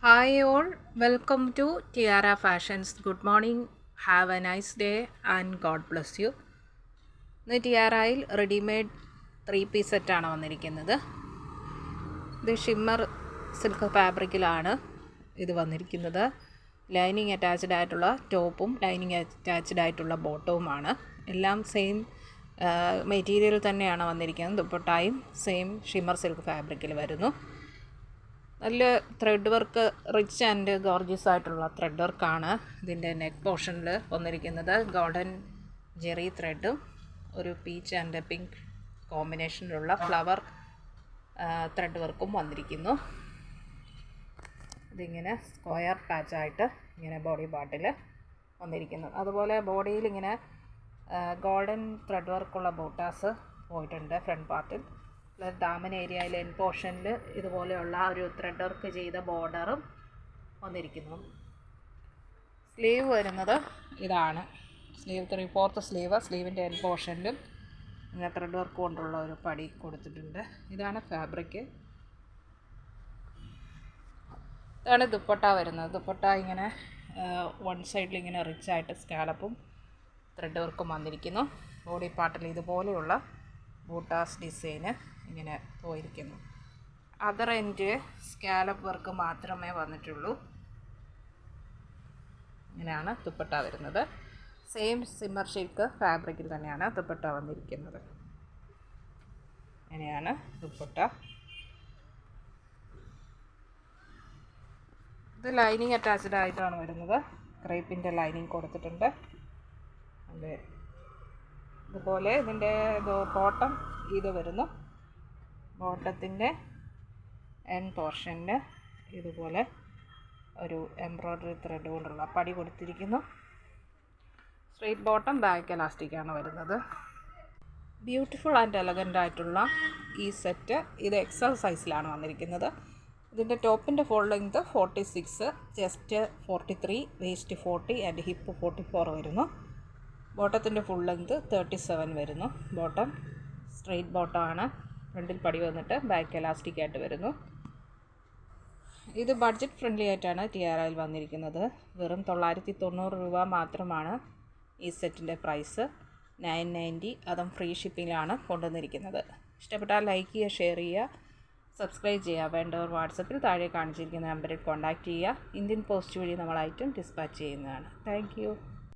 Hi all, welcome to Tiara Fashions. Good morning, have a nice day and God bless you. ഇന്ന് ടിയാറയിൽ readymade 3 piece സെറ്റാണ് വന്നിരിക്കുന്നത്. ഇത് shimmer silk ഫാബ്രിക്കിലാണ് ഇത് വന്നിരിക്കുന്നത്. Lining attached ആയിട്ടുള്ള ടോപ്പും ലൈനിങ് അറ്റാച്ച്ഡ് ആയിട്ടുള്ള ബോട്ടവുമാണ്. എല്ലാം സെയിം മെറ്റീരിയൽ തന്നെയാണ് വന്നിരിക്കുന്നത്. ദുപ്പട്ടായും സെയിം ഷിമ്മർ സിൽക്ക് ഫാബ്രിക്കിൽ വരുന്നു. നല്ല thread work, rich and gorgeous ആയിട്ടുള്ള ത്രെഡ് വർക്കാണ് ഇതിൻ്റെ നെക്ക് പോർഷനിൽ വന്നിരിക്കുന്നത്. ഗോൾഡൻ ജെറി ത്രെഡും ഒരു പീച്ച് ആൻഡ് പിങ്ക് കോമ്പിനേഷനിലുള്ള ഫ്ലവർ ത്രെഡ് വർക്കും വന്നിരിക്കുന്നു. ഇതിങ്ങനെ സ്ക്വയർ പാച്ചായിട്ട് ഇങ്ങനെ ബോഡി പാർട്ടിൽ വന്നിരിക്കുന്നു. അതുപോലെ ബോഡിയിൽ ഇങ്ങനെ ഗോൾഡൻ ത്രെഡ് വർക്കുള്ള ബൂട്ടാസ് പോയിട്ടുണ്ട് ഫ്രണ്ട് പാർട്ടിൽ. ദാമൻ ഏരിയയിൽ എൻ പോർഷനിൽ ഇതുപോലെയുള്ള ഒരു ത്രെഡ് വർക്ക് ചെയ്ത ബോർഡറും വന്നിരിക്കുന്നു. സ്ലീവ് വരുന്നത് ഇതാണ്. സ്ലീവ് 3/4 സ്ലീവിൻ്റെ എൻ പോർഷനിലും ഇങ്ങനെ ത്രെഡ് വർക്ക് കൊണ്ടുള്ള ഒരു പടി കൊടുത്തിട്ടുണ്ട്. ഇതാണ് ഫാബ്രിക്. ഇതാണ് ദുപ്പട്ട വരുന്നത്. ദുപ്പട്ട ഇങ്ങനെ വൺ സൈഡിൽ ഇങ്ങനെ റിച്ചായിട്ട് സ്കാലപ്പും ത്രെഡ് വർക്കും വന്നിരിക്കുന്നു. ബോഡി പാർട്ടിൽ ഇതുപോലെയുള്ള ബൂട്ടാസ് ഡിസൈന് ഇങ്ങനെ പോയിരിക്കുന്നു. അതർ എൻഡ് സ്കാലപ്പ് വർക്ക് മാത്രമേ വന്നിട്ടുള്ളൂ. ഇങ്ങനെയാണ് ദുപ്പട്ട വരുന്നത്. സെയിം സിമ്മർ സിൽക്ക് ഫാബ്രിക്കിൽ തന്നെയാണ് ദുപ്പട്ട വന്നിരിക്കുന്നത്. ഇങ്ങനെയാണ് ദുപ്പട്ട. ഇത് ലൈനിങ് അറ്റാച്ച്ഡ് ആയിട്ടാണ് വരുന്നത്. ക്രേപ്പിൻ്റെ ലൈനിങ് കൊടുത്തിട്ടുണ്ട്. അതെ, ഇതുപോലെ ഇതിൻ്റെ ബോട്ടം ഇത് വരുന്നു. ബോട്ടത്തിൻ്റെ എൻ പോർഷനിൽ ഇതുപോലെ ഒരു എംബ്രോയ്ഡറി ത്രെഡ് കൊണ്ടുള്ള പടി കൊടുത്തിരിക്കുന്നു. സ്ട്രെയിറ്റ് ബോട്ടം, ബാക്ക് എലാസ്റ്റിക്കാണ് വരുന്നത്. ബ്യൂട്ടിഫുൾ ആൻഡ് എലഗൻ്റ് ആയിട്ടുള്ള ഈ സെറ്റ് ഇത് XL സൈസിലാണ് വന്നിരിക്കുന്നത്. ഇതിൻ്റെ ടോപ്പിൻ്റെ full length 46, chest 43, waist 40 and hip 44 വരുന്നു. ബോട്ടത്തിൻ്റെ ഫുൾ ലെങ്ത് 37 വരുന്നു. ബോട്ടം സ്ട്രെയിറ്റ് ബോട്ടമാണ്. ഫ്രണ്ടിൽ പടി വന്നിട്ട് ബാക്ക് എലാസ്റ്റിക് ആയിട്ട് വരുന്നു. ഇത് ബഡ്ജറ്റ് ഫ്രണ്ട്ലി ആയിട്ടാണ് ടിയാറയിൽ വന്നിരിക്കുന്നത്. വെറും 990 രൂപ മാത്രമാണ് ഈ സെറ്റിൻ്റെ പ്രൈസ്. 990, അതും ഫ്രീ ഷിപ്പിങ്ങിലാണ് കൊണ്ടുവന്നിരിക്കുന്നത്. ഇഷ്ടപ്പെട്ടാൽ ലൈക്ക് ചെയ്യുക, ഷെയർ ചെയ്യുക, സബ്സ്ക്രൈബ് ചെയ്യുക. വേണ്ടവർ വാട്സപ്പിൽ താഴെ കാണിച്ചിരിക്കുന്ന നമ്പറിൽ കോൺടാക്റ്റ് ചെയ്യുക. ഇന്ത്യൻ പോസ്റ്റ് വഴി നമ്മൾ ഐറ്റം ഡിസ്പാച്ച് ചെയ്യുന്നതാണ്. താങ്ക്